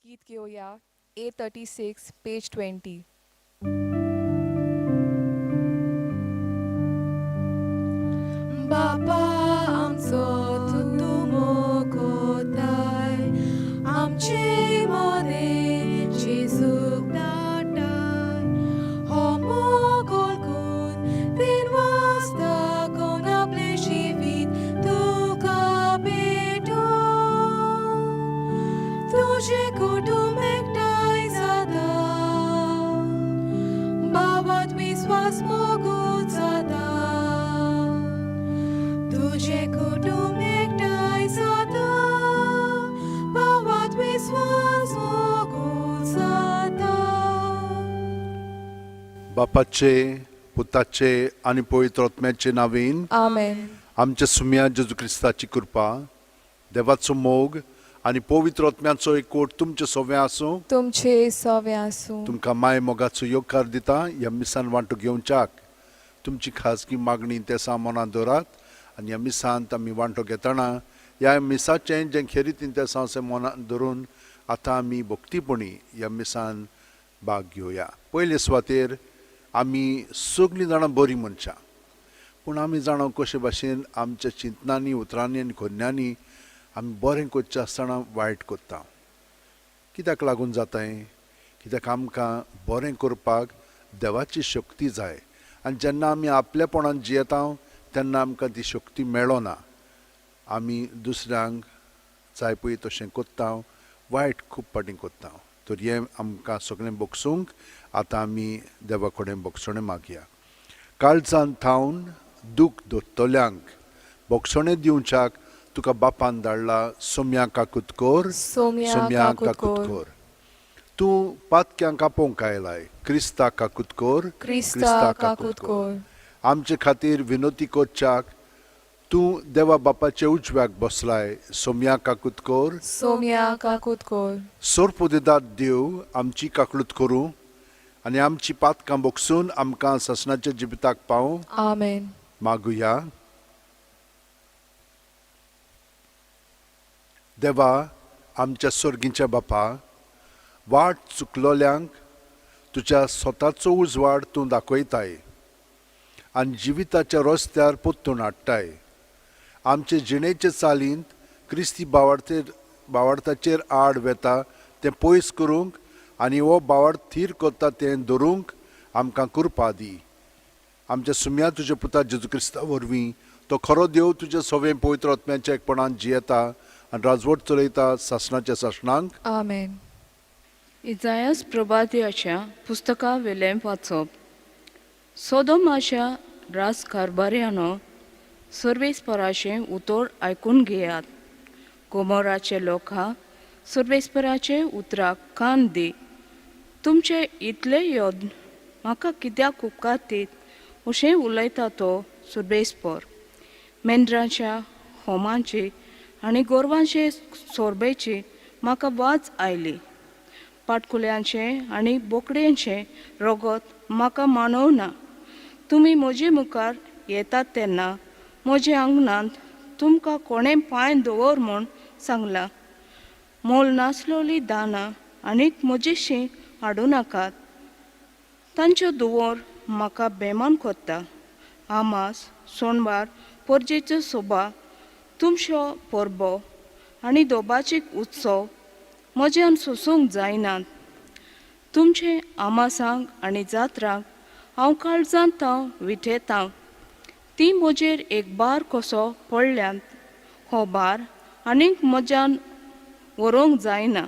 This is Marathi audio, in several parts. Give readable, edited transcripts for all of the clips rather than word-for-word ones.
गीत घेऊया A36 पेज 20. बापा आमचो तूं कोताय आमचे मोने जेजूक धाडटाय हो मोगोल कोण तीन वाजता कोण आपले जिवीत तुका भेटूं तुझे कुटुंब एकठांय जाता बाबात विश्वास मोगूत जाता तुझे कुटुंब एकठांय जाता बाबात विश्वास मोगूत जाता. बापाचे पुताचे आणि पवित्र आत्म्याचे नावेन आमेन. आमच्या सुम्या जेजू क्रिस्ताची कृपा देवाचो मोग आणि पवित्र आत्म्याचो एकवट तुमचे सगळे आसूं. तुमचे सवे आसूं. तुमकां माय मोगाचो योगकार दिता ह्या मिसान वांटो घेवच्याक तुमची खाजगी मागणी त्या सामोनात दवरात आनी ह्या मिसांत आमी वांटो घेतना ह्या मिसाचें जें खेरीतीन त्या सांसे मनात धरून आतां आमी भक्तीपणी ह्या मिसान भाग घेवया. पयले सुवातेर आमी सगळीं जाणां बरीं मनशां पूण आमी जाणा कशे भाशेन आमच्या चिंतनांनी उतरांनी आनी खोन्यांनी आमी बरें करचें आसतना वायट करता. कित्याक लागून जाता हें? कित्याक आमकां बरें करपाक देवाची शक्ती जाय आनी जेन्ना आमी आपलेपणान जियेता तेन्ना आमकां ती शक्ती मेळना. आमी दुसऱ्यांक जाय पळय तशें करता वायट खूब फाटीं करता. तर हें आमकां सगळें भोगसूंक आतां आमी देवा कडेन भोगसणें मागया. काळजान थावन दूख दोत्तोल्यांक भोगसणें दिवच्याक तुका बापान धाडला सोम्या काकुतकोर सोम्या काकुतकोर. तूं पातक्यांक आपोवंक आयलाय क्रिस्ता काकुतकोर क्रिस्ता काकुतकोर. आमचे खातीर विनोती करच्याक तूं देवा बापाचे उजव्याक बसलाय सोम्या काकुतकोर. सोम्या काकुतकोर. सोरपोदिदात देव आमची काकूत करूं आनी आमची पातकां भोगसून आमकां ससनाच्या जिविताक पावूं. आमेन. मागुया. देवा आमच्या सर्गीच्या बापा वाट चुकलोल्यांक तुज्या स्वताचो उजवाड तूं दाखयताय आनी जिविताच्या रस्त्यार पोत्तून हाडटाय. आमचे जिणेचे चालींत क्रिस्ती बावार्थाचेर आड वेता तें पयस करूंक आनी हो बावार्थ थीर करता तें धरूंक आमकां कृपा दी. आमच्या सुम्या तुज्या पुता जेजू क्रिस्ता वरवीं तो खरो देव तुज्या सवें पवित्र आत्म्याच्या एकपणान जियेता आनी राजवट चलयता सासणाच्या सासणांक. आमेन. इजायास प्रभातियाच्या पुस्तका वेलें वाचप. सोदोमाच्या राजकारभाऱ्यानो सर्वेस्पराचें उतर आयकून घेयात. गोमोराचे लोकां सर्वेस्पराचे उतराक कान दी. तुमचे इतले योद म्हाका कित्याक उपकारतीत अशें उलयता तो सर्वेस्पर. मेंद्रांच्या होमांची आनी गोरवांचे सोरबेची म्हाका वाज आयली. पाटकुल्यांचे आनी बोकड्यांचे रगत म्हाका मानवना. तुमी म्हजे मुखार येतात तेन्ना म्हज्या आंगणांत तुमकां कोणें पांय दवर म्हूण सांगलां. मोल नासलोली दानां आनीक म्हजेशी हाडूं नाकात. तांच्यो दुवर म्हाका बेमान कोत्ता. आमास सोणवार परजेचो सोबा तुमच्यो परबो आनी दोबाची उत्सव म्हज्यान सोसूंक जायनात. तुमचे आमासांक आनी जात्रांक हांव काळजांत विठेतां. ती म्हजेर एक बार कसो पडल्यात. हो बार आनीक म्हज्यान व्हरूंक जायना.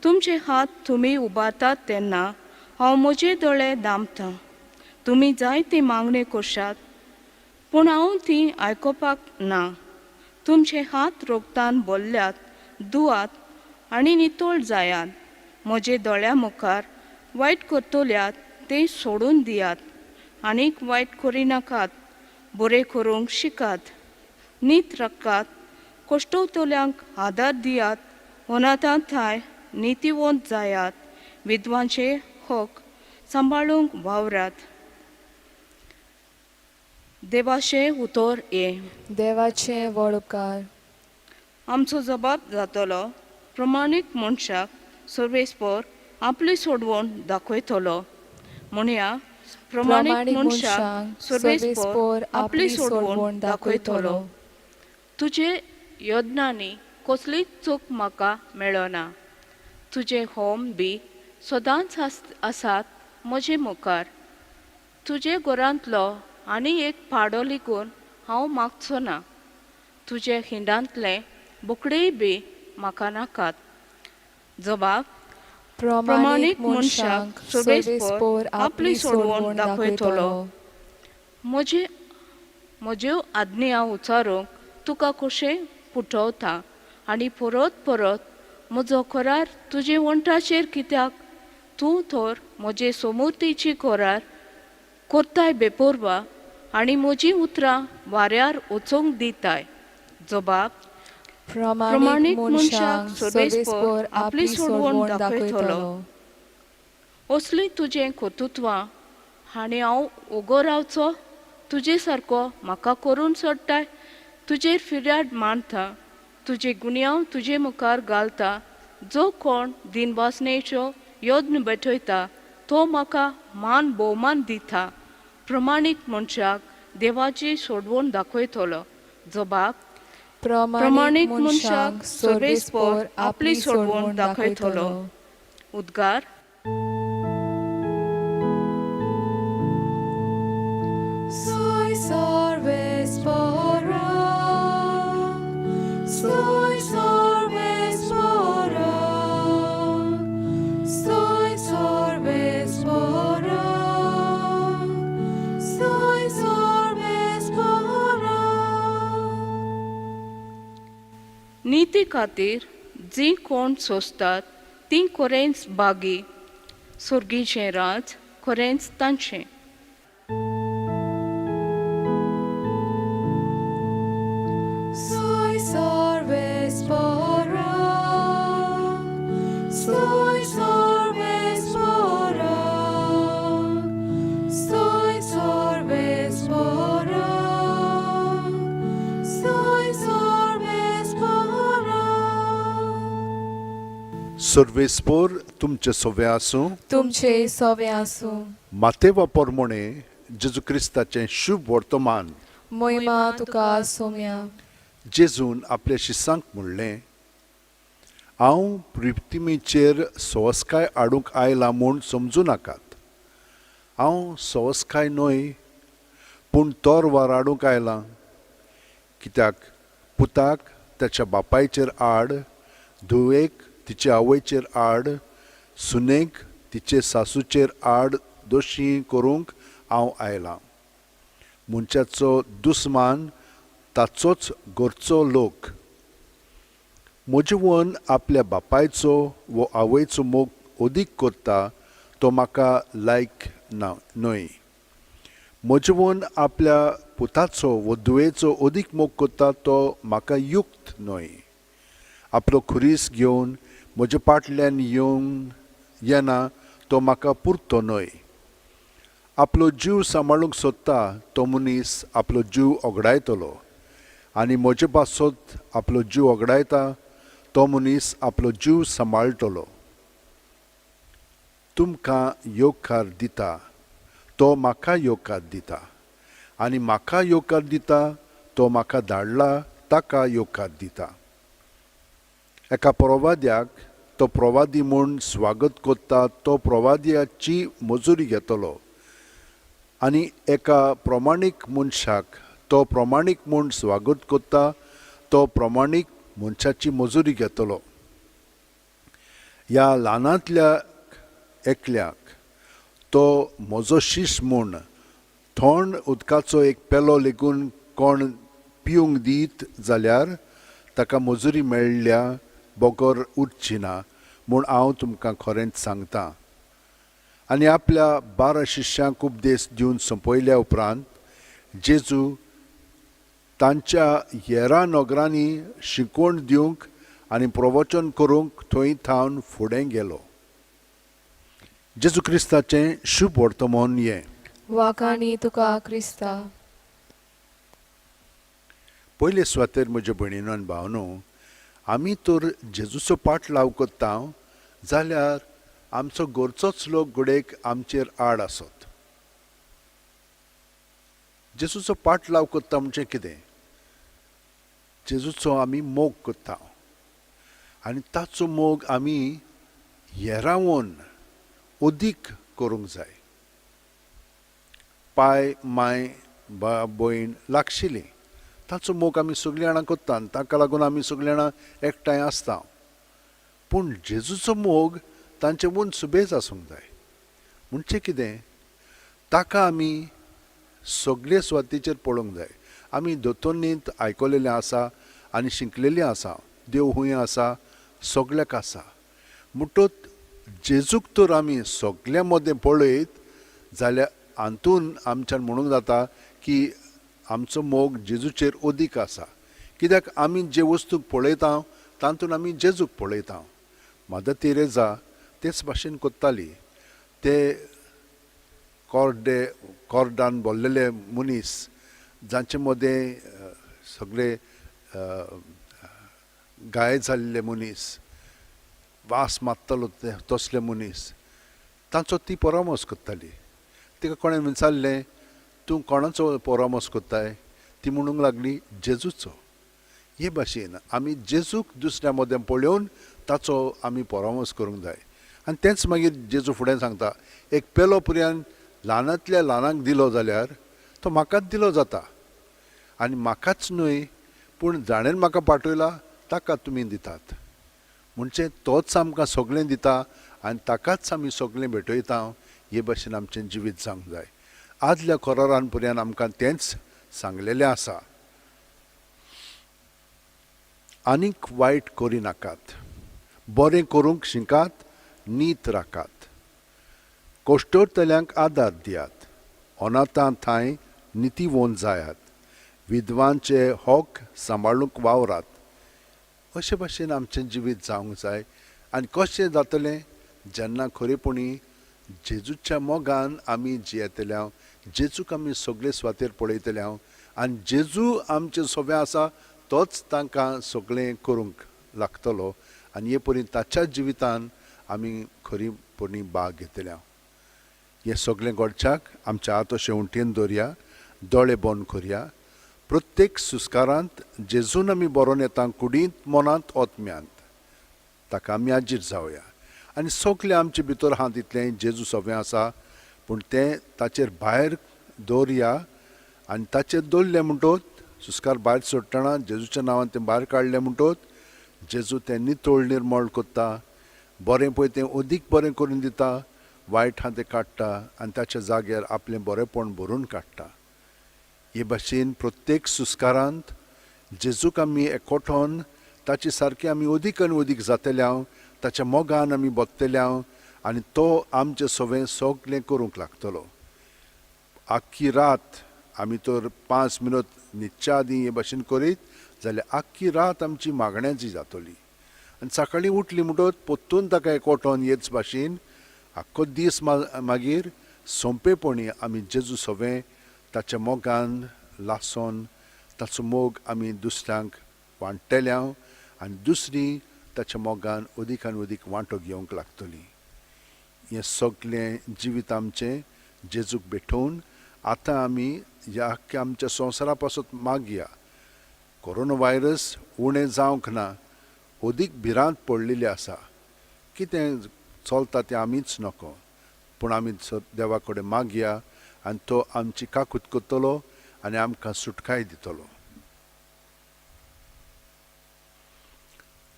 तुमचे हात तुमी उबारतात तेन्ना हांव म्हजे दोळे दांबतां. तुमी जायती मागणी करशात पूण हांव ती आयकुपाक ना. तुमचे हात रोगतान बोल्ल्यात दुवात आनी नितोळ जायात. म्हजे दोळ्या मुखार वायट करतल्यात ते सोडून दियात. आनीक वायट करिनाकात. बरें करूंक शिकात. नीत राखात. कश्टवतल्यांक आदार दियात. अनाथांताय नितीवंत जायात. विधवांचे हक सांबाळूंक वावरात. देवाचे उतर ये. देवाचे वळकार. आमचो जबाब जातलो प्रमाणीक मनशाक सर्वेस्पर आपली सोडवण दाखयतलो. म्हणया प्रमाणीक मनशाक सर्वेस्पर आपली सोडवण दाखयतलो. तुजे यत्नांनी कसलीच चूक म्हाका मेळना. तुजे होम बी सदांच आसात म्हजे मुखार. तुजे घरांतलो आनी एक पाडो लेगून हांव मागचो ना. तुजे हिंडांतले बोकडेय बी म्हाका नाकात. जबाब प्रामाणीक मनशाक सर्वेस्पर आपली सोडवण दाखयतलो. म्हज्यो आज्ञा उचारूंक तुका कशें फुटवता आनी परत परत म्हजो करार तुजे वंटाचेर कित्याक? तूं तर म्हजे समृद्धीची करार करताय बेपोरवा आनी म्हजी उतरां वाऱ्यार वचूंक दिताय. जबाब प्रामाणीक मनशाक सर्वेस्पर आपली सोडवण दाखयतलो. असली तुजें कर्तुत्वां हांणी हांव ओगो रावचो? तुजे सारको म्हाका करून सोडटाय. तुजेर फिर्याद मांडटा. तुजे गुन्यांव तुजे मुखार घालता. जो कोण दिनवासनेच्यो यत्न बेठयता तो म्हाका मान भोवमान दिता. प्रमाणीक मनशाक देवाची सोडवण दाखयतलो. जबाब प्रामाणीक मनशाक सर्वेस्पर आपली सोडवण दाखयतलो. उद्गार Soy सर्वेस्परा, soy सर्वेस्परा, soy सर्वेस्परा, soy सर्वेस्परा. नीती खातीर जी कोण सोंसतात ती खरेंच बागी. सुर्गीचें राज खरेंच तांचें. Soy सर्वेस्परा, soy सर्वेस्परा, soy सर्वेस्परा, soy सर्वेस्परा. सर्वेस्पर तुमचे सवे आसूं. तुमचे सवे आसूं. मातेवा पोरमोणे जेजू क्रिस्ताचें शुभ वर्तमान महिमा तुका सोम्या. जेजून आपल्या शिसांक म्हणलें, हांव पृथ्वीचेर सोवस्काय हाडूंक आयला म्हूण समजूं नाकात. हांव सोवस्काय न्हय पूण तोर वार हाडूंक आयलां. कित्याक पुताक ताच्या बापायचेर आड, धुवेक तिचे आवयचेर आड, सुनेक तिचे सासूचेर आड दोशी करूंक हांव आयलां. मनशाचो दुस्मान ताचोच घरचो लोक. म्हजेवन आपल्या बापायचो वो आवयचो मोग ओदीक करता तो म्हाका लायक न्हय. म्हजेवन आपल्या पुताचो वो धुवेचो ओदीक मोग करता तो म्हाका युक्त न्हय. आपलो खुरीस घेवन म्हजे फाटल्यान येना तो म्हाका पुरतो न्हय. आपलो जीव सांबाळूंक सोदता तो मनीस आपलो जीव ओगडायतलो, आनी म्हजे पासत आपलो जीव ओगडायता तो मनीस आपलो जीव सांबाळटलो. तुमकां योगकार दिता तो म्हाका योगकार दिता, आनी म्हाका योगकार दिता तो म्हाका धाडला ताका योगकार दिता. एका प्रवाद्याक तो प्रवादी म्हूण स्वागत करता तो प्रवाद्याची मजुरी घेतलो, आनी एका प्रमाणीक मनशाक तो प्रमाणीक म्हूण स्वागत करता तो प्रमाणीक मनशाची मजुरी घेतलो. ह्या ल्हानांतल्या एकल्याक तो म्हजो शिश म्हूण थोंड उदकाचो एक पेलो लेगून कोण पिवंक दीत जाल्यार ताका मजुरी मेळ्ळ्या बोगोर उरची ना म्हूण हांव तुमकां खरेंच सांगतां. आनी आपल्या 12 शिश्यांक उपदेश दिवन सोंपयल्या उपरांत जेजू तांच्या हेरां नोगरांनी शिकवण दिवंक आनी प्रवचन करूंक थंय थावन फुडें गेलो. जेजू क्रिस्ताचें शुभ वर्तमान हें. वाखाणी तुका क्रिस्ता. पयले सुवातेर म्हज्या भयणीनो आनी भावनो, आमी तर जेजूचो पाट लाव करता जाल्यार आमचो गोरचोच लोक घोडेक आमचेर आड आसत. जेजूचो पाटलाव करता म्हणजे कितें? जेजूचो आमी मोग करता आनी ताचो मोग आमी हेरावन अदीक करूंक जाय. पाय माय भयण लागशिली ताचो मोग आमी सगळीं जाणां करता आनी ताका लागून आमी सगळीं जाणां एकठांय आसता. पूण जेजूचो मोग तांचे उन सुबेज आसूंक जाय. म्हणजे कितें? ताका आमी सगळे सुवातेचेर पळोवंक जाय. आमी दोतोरनींत आयकलेलें आसा आनी शिकलेलीं आसा, देव हूंय आसा, सगळ्याक आसा. म्हणटच जेजूक तर आमी सगळ्या मदें पळयत जाल्यार हातून आमच्यान म्हणूंक जाता की आमचो मोग जेजूचेर अदीक आसा. कित्याक आमी जे वस्तूक पळयता तातूंत आमी जेजूक पळयता. मदर तेरेजा तेच भाशेन करताली. ते कोर्डान भरलेले मनीस जांचे मदें सगळे गाय जाल्ले मनीस, वास मारतलो तसले मनीस, तांचो ती परामर्श करताली. तिका कोणें विचारलें, तूं कोणाचो परामर्श करताय? ती म्हणूंक लागली, जेजूचो. हे भाशेन आमी जेजूक दुसऱ्या मदें पळोवन ताचो आमी परामर्श करूंक जाय. आनी तेंच मागीर जेजू फुडें सांगता, एक पेलो पुर्यान ल्हानांतल्या ल्हानांक दिलो जाल्यार तो म्हाकाच दिलो जाता. आनी म्हाकाच न्हय पूण जाणेन म्हाका पाठयला ताका तुमी दितात. म्हणजे तोच आमकां सगळें दिता आनी ताकाच आमी सगळें भेटयता. हे भाशेन आमचें जिवीत जावंक जाय. आदल्या कोरारान पर्यंत आमकां तेंच सांगलेलें आसा. आनीक वायट करिनाकात, बरें करूंक शिकात, नीत राखात, कोश्टोरतल्यांक आदार दियात, अनाथां थंय नितीवोन जायात, विधवांचे हक सांबाळूंक वावरात. अशे भाशेन आमचें जिवीत जावंक जाय. आनी कशें जातलें? जेन्ना खरेपणी जेजूच्या मोगान आमी जियेतल्या, जेजूक आमी सगळे सुवातेर पळयतल्या आनी जेजू आमचें सगळें आसा तोच तांकां सगळें करूंक लागतलो. आनी हे परी ताच्या जिवितान आमी खरीपणी भाग घेतल्या. हे सगळें घडच्याक आमच्या हात अशें उंटेन दवरया, दोळे बंद करया. प्रत्येक सुस्कारांत जेजून आमी बरोवन येता, कुडींत, मनांत, ओतम्यांत. ताका आमी आजीर जावया. आनी सगळें आमचे भितर आहा तितलें जेजू सगळें आसा, पूण तें ताचेर भायर दवरया. आनी ताचेर दवरलें म्हणटच सुस्कार भायर सोडटना जेजूच्या नांवान तें भायर काडलें म्हणटच जेजू तें नितळ निर्मळ करता, बरें पळय तें अदीक बरें करून दिता, वायट आहा तें काडटा आनी ताच्या जाग्यार आपलें बरेंपण भरून काडटा. हे भाशेन प्रत्येक सुस्कारांत जेजूक आमी एकवटोन ताचे सारकें आमी अदीक आनी अदीक जातल्या, ताच्या मोगान आमी बगतल्या आनी तो आमचें सगळें करूंक लागतलो. आख्खी रात आमी तर 5 मिनट न्हिदच्या आदीं हे भाशेन करीत जाल्यार आख्खी रात आमची मागण्याची जातली. आनी सकाळीं उठली म्हणटच पोत्तून ताका एकवटोन हेच भाशेन आख्खो दीस मागीर सोंपेपणी आमी जेजू सगळें ताच्या मोगान लासन ताचो मोग आमी दुसऱ्यांक वांटतल्या आनी दुसरीं ताच्या मोगान अदीक आनी अदीक वांटो घेवंक लागतलीं. हें सगळें जिवीत आमचें जेजूक भेटोवन आतां आमी ह्या आख्ख्या आमच्या संवसारा पासून मागया. कोरोना व्हायरस उणें जावंक ना. अदीक भिरांत पडलेली आसा. कितें चलता तें आमीच नको, पूण आमी देवा कडेन मागया आनी तो आमची काकूत करतलो आनी आमकां सुटकाय दितलो.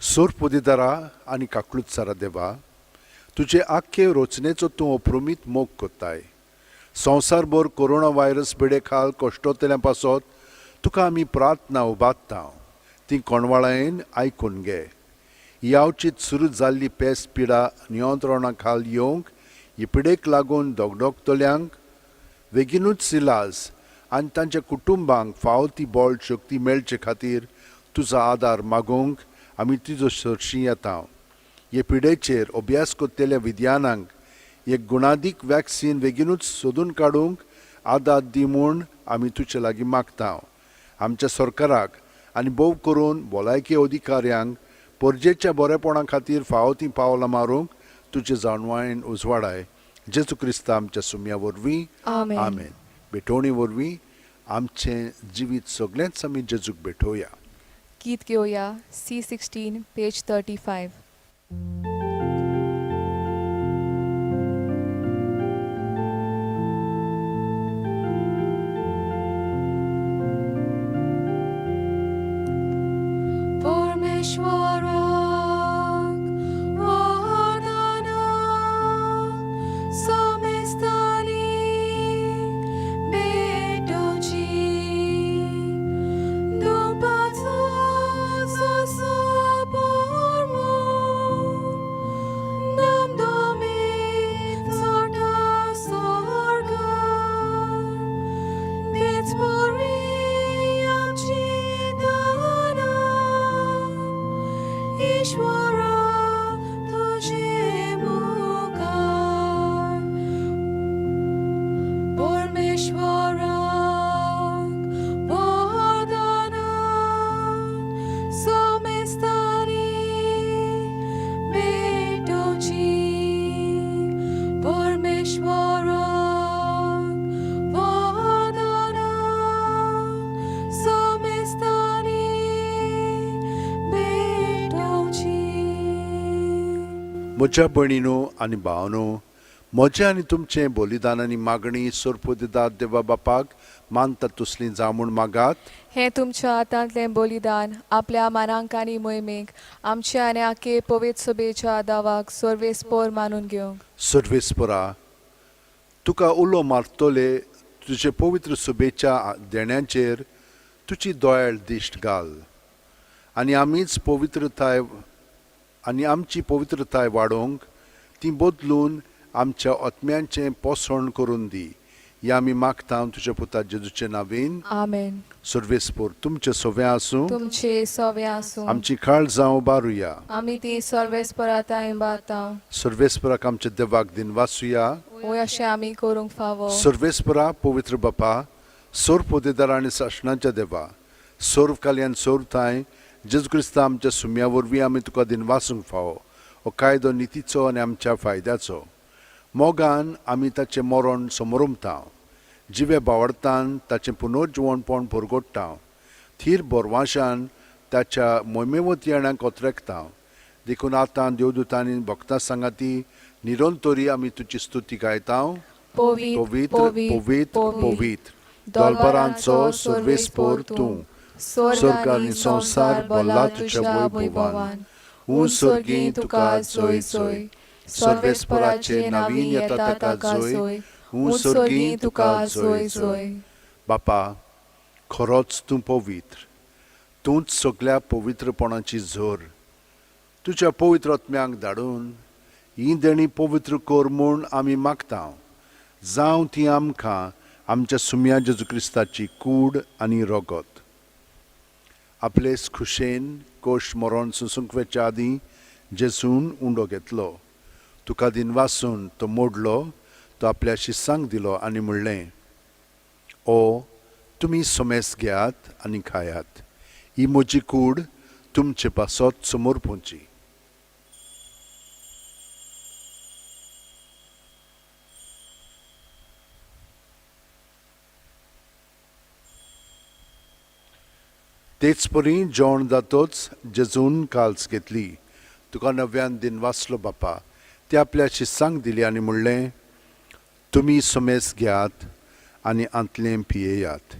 सोरपोदिदारा आनी काकूतसारा देवा, तुजे आख्खे रचनेचो तूं अप्रुमीत मोग कोत्ताय. संवसारभर कोरोना व्हायरस पिडे खाल कश्टोतल्या पासत तुका आमी प्रार्थना उबारता. ती कोणवाळायेन आयकून घे. यावचीत सुरू जाल्ली पेस्त पिडा नियंत्रणा खाल येवंक हे पिडेक लागून दोगदोगतल्यांक बेगीनूच सिलास आनी तांच्या कुटुंबांक फावो ती बळ शक्ती मेळचे खातीर तुजो आदार मागूंक आमी तुजो सरशी येता. हे पिडेचेर अभ्यास करतल्या विद्यानांक एक गुणादीक वॅक्सीन बेगीनूच सोदून काडूंक आदार दी म्हूण आमी तुजे लागीं मागता. आमच्या सरकाराक आनी भोव करून भलायकी अधिकाऱ्यांक पोरजेच्या बरेपणा खातीर फावो ती पावलां मारूंक तुजे जाणवायेन उजवाडाय जेजू क्रिस्त आमच्या सुम्या वरवीं Amen. आमेन. भेटोवणी वरवीं आमचें जिवीत सगळेंच आमी जेजूक भेटोवया. गीत घेवया C16 page 35. परमेश्वराक वंदना समेस्तानी भेटोवची दुंपाचो सोंसो परमोन दमदमे चोटा स्वर्गार तेच बरी आमची दाना ईश्वरा तुझे मुखार परमेश्वराक वंदना समेस्तानी भेटोवची परमेश्वराक वंदना समेस्तानी भेटोवची. म्हज्या भयणीनो आनी भावनो, म्हजें आनी तुमचें बलिदान आनी मागणी सोर्प दितात देवा बापाक मानता तसलीं जावं म्हूण मागात. हे तुमच्या हातांतलें बलिदान आपल्या मानांक आनी मोहिमेक आमच्या आनी आखे पवित्र सभेच्या दावाक सर्वेस्पर मानून घेवंक. सर्वेस्परा, तुका उलो मारतले तुजे पवित्र सभेच्या देण्यांचेर तुजी दोळ्याळ दिश्ट घाल आनी आमची पवित्रताय वाडोवंक ती बदलून आमच्या आत्म्यांचें पोसण करून दी. हें आमी मागता तुज्या पुता जेजूचे नांवेन. आमेन. सर्वेस्पर तुमचे सव्या आसूं. तुमचे सवे आसूं. आमची काळ जावं बारुया. आमी ती सर्वेस्पराताय बातां. सर्वेस्पराक आमच्या देवाक दिन वाचुया. वय अशें आमी करूंक फावो. सर्वेस्परा पवित्र बापा, सोर पोदेदार आनी शासनाच्या देवा, सोर काल्यान सोरताय जेजू क्रिस्त आमच्या सुम्या वरवीं आमी तुका दिन वाचूंक फावो. हो कायदो नितीचो आनी आमच्या फायद्याचो. मोगान आमी ताचें मरण समोरुमता. जिवे बावडतान ताचें पुनर्जिवणपण परगोडटा. थीर बोरवाशान ताच्या मोहिमेवत येण्याक कोत्रेकता. देखून आतां देवदूतांनी भक्तां सांगाती निरंतरी आमी तुजी स्तुती गायता. पवित्र पवित्र पवित्र दोलबरांचो सर्वेस्पर तूं. स्वर्ग आनी संसार भल्ला तुज्या वैभवान. सर्गी तुका जोय जोय. सर्वेस्पराचे नावीन येता ताका जोय. सर्गी तुका जोय जोय. बापा, खरोच तूं पवित्र. तूंच सगळ्या पवित्रपणाची झोर. तुज्या पवित्र आत्म्याक धाडून ही देणी पवित्र कर म्हूण आमी मागता. जावं ती आमकां आमच्या सुम्या जेजू क्रिस्ताची कूड आनी रगत. आपलेच खुशेन कोश मरण सुसुंकवेच्या आदीं जेजून उंडो घेतलो. तुका दिन वाचून तो मोडलो. तो आपल्या शिस्सांक दिलो आनी म्हणलें, ओ तुमी सोमेस घेयात आनी खायात. ही म्हजी कूड तुमचे पासत समोर पोंची. तेच परी जेवण जातोच जेजून काल्स घेतली. तुका नव्यान दिन वाचलो बापा. ते आपल्या शिस्सांक दिली आनी म्हणलें, तुमी सोमेस घेयात आनी आंतलें पियेयात.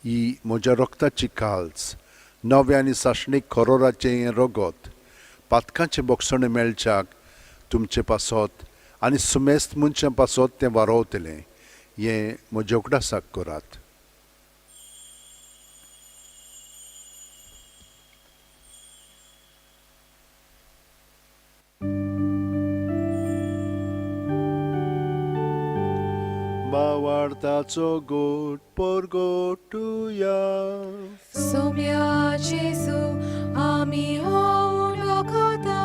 ही म्हज्या रोगताची काल्स, नव्या आनी साशणीक खरोराचें रगत, पातकांचें बोगसणें मेळच्याक तुमचे पासत आनी सुमेस्त मनशां पासत तें वारोवतलें. हें म्हज्या उगडासाक करात. बावार्ताचो गोट परगोटुया. सोम्या जेजू आमी उंडो खाता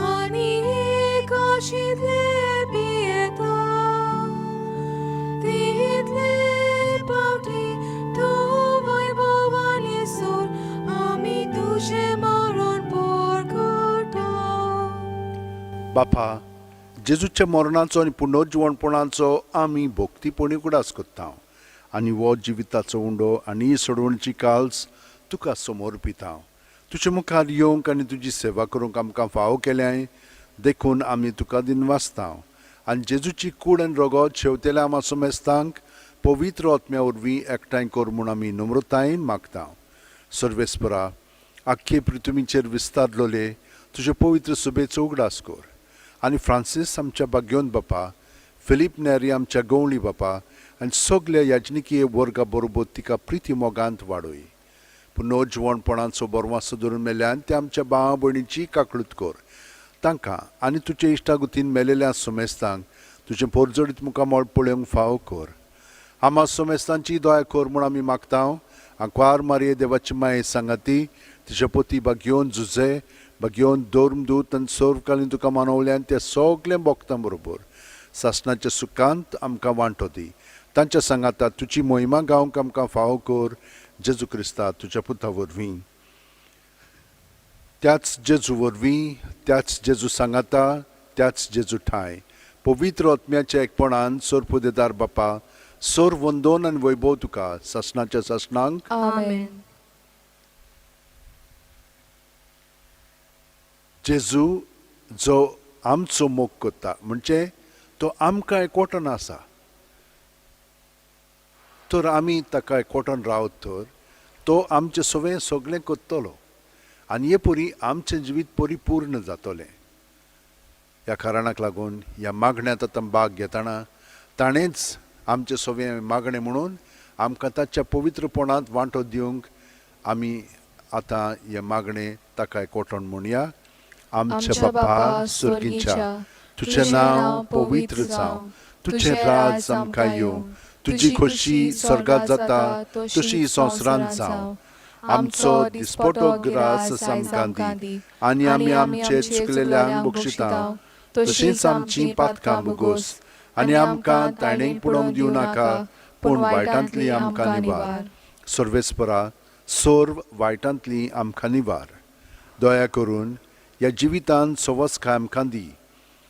आनी काशींतले पियेता. तितले पावटी तूं वैभवान येसूर आमी तुजें मरण परगोटता. बापा, जेजूच्या मरणाचो आनी पुनर्जीवणपणाचो आमी भोक्तीपणी उगडास कोत्ता आनी हो जिविताचो उंडो आनी सोडवणची काल्स तुका समोर पिता. तुजे मुखार येवंक आनी तुजी सेवा करूंक आमकां फावो केल्याय देखून आमी तुका दिनवासता आनी जेजूची कूड आनी रगत शेवतेल्या आमा सोमेस्तांक पवित्र आत्म्या वरवीं एकठांय कर म्हूण आमी नम्रतायेन मागता. सर्वेस्परा, आख्खे पृथ्वीचेर विस्तारलोले तुजे पवित्र सुबेचो उगडास कर आनी फ्रांसीस आमच्या भाग्योन बापा, फिलीप नेरी आमच्या गवळी बापा आनी सगल्या याजनिकीय वर्गा बरोबर तिका प्रिती मोगांत वाडय. पुनर्जीवणपणाचो बरवासो धरून मेल्यान ते आमच्या भावा भयणीची काकळूत कर. तांकां आनी तुजे इश्टागुतीन मेलेल्या सोमेस्तांक तुजें पोरजोडीत मुखामोळ पळोवंक फावो कर. आमा सोमेस्तांची दया कर म्हूण आमी मागता. आंकवार मारये देवाची माये सांगाती तिचे पोती भाग्योन झुजे भाग्योन दोर्मदूत आनी सर्वकालीन तुका मानवल्यान त्या सगल्या भोगतां बरोबर सासणाच्या सुखांत आमकां वांटो दी. तांच्या सांगाता तुजी मोहिमा गावंक आमकां फावो कर. जेजू क्रिस्ता तुज्या पुता वरवीं, त्याच जेजू वरवीं, त्याच जेजू सांगाता, त्याच जेजू ठाय पवित्र आत्म्याच्या एकपणान सोरपुदेदार बापा, सोर वंदोन आनी वैभव तुका सासणाच्या सासणांक. आमेन. जेजू जो आमचो मोग कोत्ता म्हणजे तो आमकां एकवटन आसा, तर आमी ताका एकवटन रावत तर तो आमचें सगळें कोत्तलो आनी हे परी आमचें जिवीत परिपूर्ण जातलें. ह्या कारणाक लागून ह्या मागण्यांत आतां भाग घेतना ताणेंच आमचें सगळें मागणें म्हणून आमकां ताच्या पवित्रपणांत वांटो दिवंक आमी आतां हे मागणें ताका एकवटन म्हणया. आमच्या बापा सुर्गीच्या, तुजें नांव पवित्र जावं, तुजें राज आमकां येवं, तुजी खोशी स्वर्गांत जाता तशी संवसारांत जावं. आमचो दिसपटो ग्रास आमकां दी आनी आमी आमचे चुकलेल्यांक बक्षिता तशींच आमचीं पातकां बुगोस आनी आमकां ताणें पडोवंक दिवं नाका पूण वायटांतली आमकां निवार. सर्वेस्परा, सोर्व वायटांतली आमकां निवार. दया करून ह्या जिवितांत सवस्काय आमकां दी.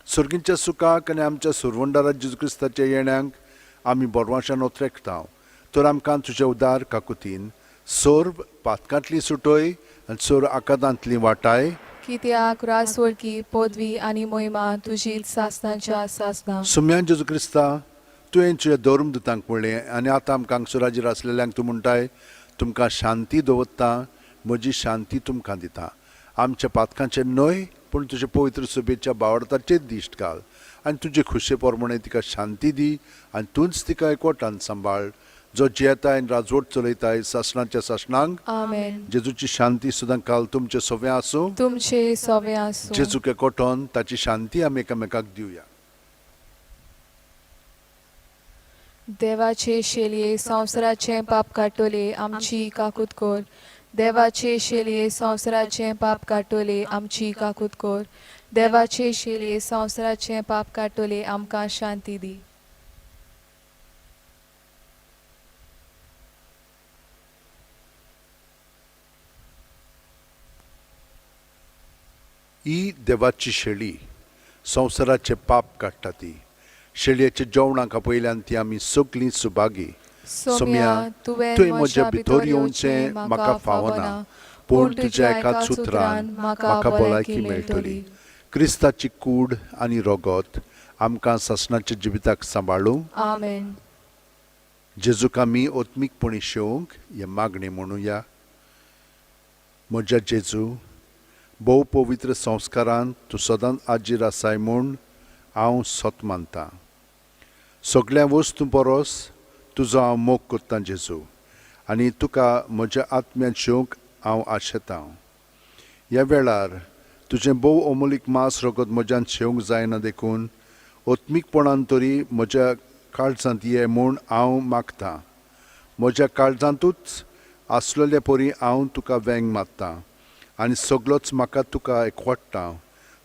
सर्गींच्या सुखाक आनी आमच्या सुरवंडारा जेजू क्रिस्ताच्या येण्याक आमी बोरवाशान ओत्रेकता. तर आमकां तुजे उदार काकुतीन सोर्व पातकांतली सुटोय आनी सोर आकादांतली वाटाय. कित्याक रासवळकी पदवी आनी मोहिमा तुजीच सासणाच्या सासणां. सुम्यान जेजू क्रिस्ता, तुवें तुज्या धर्मदुतांक म्हणलें आनी आतां आमकां हांगसराचेर आसलेल्यांक तूं म्हणटाय तुमकां शांती दवरता, म्हजी शांती तुमकां दिता. आमच्या पातकांचेर न्हय पूण तुजे पवित्र सुबेच्या बावडताचेर दिश्ट घाल आनी तुजे खुशे पोरमणे तिका शांती दी आनी तूंच तिका एकवटान सांबाळ. जो जियेताय आनी राजवट चलयताय सासणाच्या सासणांक. आमेन. जेजूची शांती सुद्दां काल तुमचे सगळें आसूं. तुमचे सवे आसूं. जेजूक एकवटोन ताची शांती आमी एकामेकाक दिवया. देवाचे शेलये संवसाराचें पाप काडटले आमची काकूत कर. देवाचे शेलये संवसाराचें पाप काडटले आमची काकूत कर. देवाचे शेलये संवसाराचें पाप काडटले आमकां शांती दी. ही देवाची शेळी संवसाराचे पाप काडटा ती. शेळयेच्या जेवणाक पयल्यान ती आमी सगलीं सुभागी. सोम्या, तुवें म्हज्या भितर येवचें म्हाका फावना पूण तुज्या एकाच सुत्रान म्हाका भलायकी मेळटली. क्रिस्ताची कूड आनी रगत आमकां सासणाच्या जिविताक सांबाळूं. आमेन. जेजूक आमी ओत्मीकपणी शेवंक हे मागणी म्हणुया. म्हज्या जेजू, भोव पवित्र संस्कारांत तूं सदांच आजीर आसाय म्हूण हांव सोत मानतां. सगळ्या वस्तू परस तुजो हांव मोग कोत्तां जेजू आनी तुका म्हज्या आत्म्यान शेवंक हांव आशेतां. ह्या वेळार तुजें भोव अमोलीक मांस रगत म्हज्यान शेवंक जायना देखून ओत्मीकपणान तरी म्हज्या काळजांत ये म्हूण हांव मागतां. म्हज्या काळजांतूच आसलेले परी हांव तुका वेंग मारतां आनी सगळोच म्हाका तुका एकवटटा.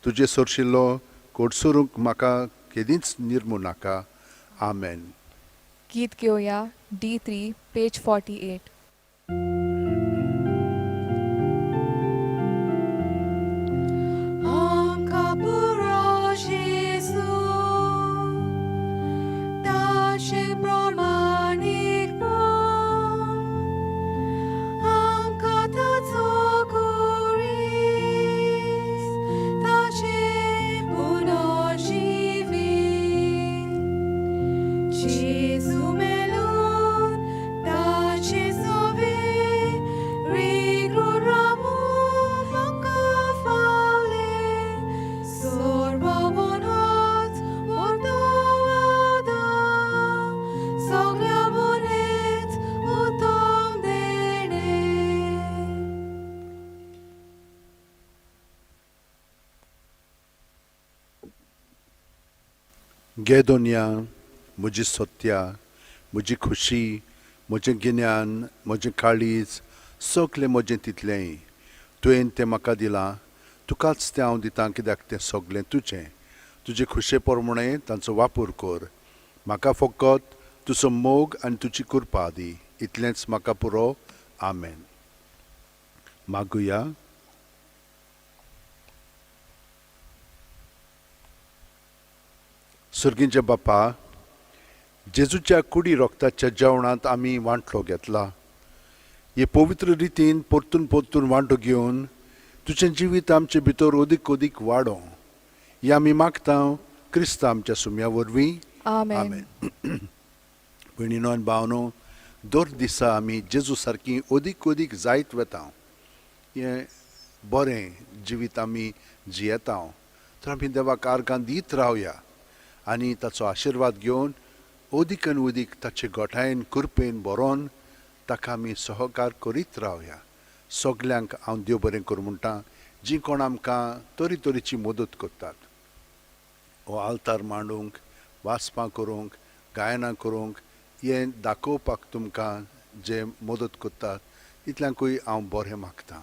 तुजे सरशिल्लो कोडसुरूंक म्हाका केदींच निर्मू नाका. आमेन. गीत घेवया. D3 page 48. आमकां पुरो गे दुनिया म्हजी सत्या, म्हजी खुशी, म्हजें गिन्यान, म्हजें काळीज, सगलें म्हजें तितलेंय तुवें तें म्हाका दिलां. तुकाच तें हांव दितां कित्याक तें सगलें तुजें. तुजे खुशे प्रमाणे तांचो वापर कर. म्हाका फकत तुजो मोग आनी तुजी कृपा दी. इतलेंच म्हाका पुरो. आमेन. मागुया. सुर्गींचे बापा, जेजूच्या कुडी रोगताच्या जेवणांत आमी वांटलो घेतला. हे पवित्र रितीन परतून परतून वांटो घेवन तुजें जिवीत आमचे भितर अदीक अदीक वाडो. हे आमी मागता क्रिस्त आमच्या सुम्या वरवीं. आमेन. भयणीनो आनी भावनो, दर दिसा आमी जेजू सारकी अदीक अदीक जायत वेता. हें बरें जिवीत आमी जियेता. तर आमी देवाक आर्गां दीत रावया आनी ताचो आशिर्वाद घेवन अदीक आनी अदीक ताचे गोठायेन कृपेन बरोवन ताका आमी सहकार करीत रावया. सगल्यांक हांव देव बरें करूं म्हणटा जीं कोण आमकां तरे तरेची मदत करतात. हो आल्तार मांडूंक, वाचपां करूंक, गायनां करूंक, हें दाखोवपाक तुमकां जे मदत करतात, इतल्यांकूय हांव बरें मागतां.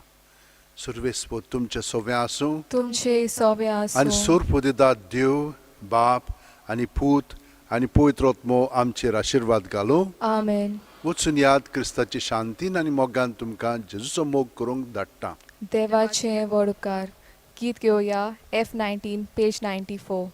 सर्वेस्पर तुमचें सवें आसूं तुमचे सवे आनी आसूं. सोर दितात देव, बाप आनी पूत आनी पवित्र आत्मो आमचेर आशिर्वाद घालूं. आमेन. वचून याद क्रिस्ताची शांतीन आनी मोगान तुमकां जेजूचो मोग करूंक धाडटा. देवाचे वडकार. गीत घेवया F19 पेज 94.